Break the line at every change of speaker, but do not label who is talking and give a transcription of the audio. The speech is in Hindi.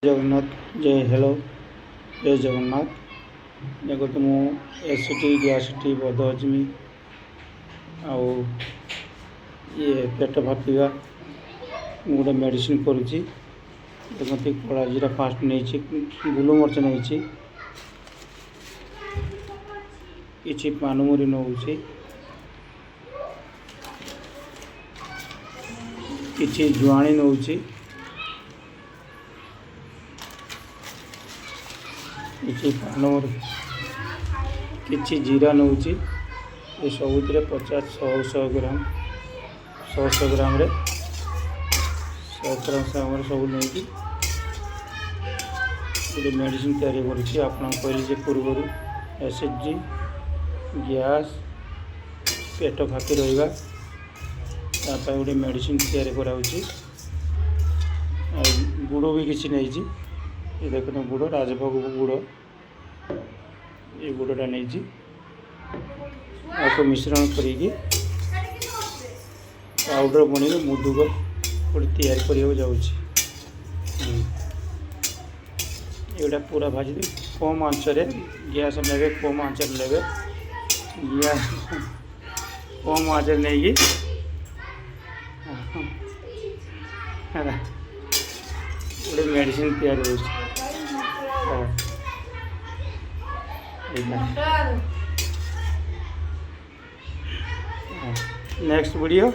जगन्नाथ जय हेलो जय जगन्नाथ देखो तो मुझे एसिटी गैसिटी बदहजमी आउ ये पेट फाटिगा गोटे मेडिसिन करुच्ची देखते कला जीरा फास्ट नहीं गुलमर्च नहीं कि पानमुरी नौ कि जुआणी नौ कि पानमुरी कि जीरा नौ ये सब 50-100 ग्राम 100 ग्राम 100 ग्राम से आम सब नहीं गोटे मेडिसिन तैयारी कर पूर्व एसिडिटी गैस पेट फाटी रहा गोटे मेडिसिन तैयारी कराऊँगी गुड़ भी किसी नहीं ये देखते गुड़ राजभोग गुड़ ये गुड़टा नहीं आपको मिश्रण करी पाउडर बन मुदुक गोटे तैयारी करने जाऊँगी ये पूरा भाजी कम आंचरे गैस लेवे कम आंचर लेवे गैस कम आंचर नहीं गोटे मेडिसिन तैयारी हो नेक्स्ट वीडियो।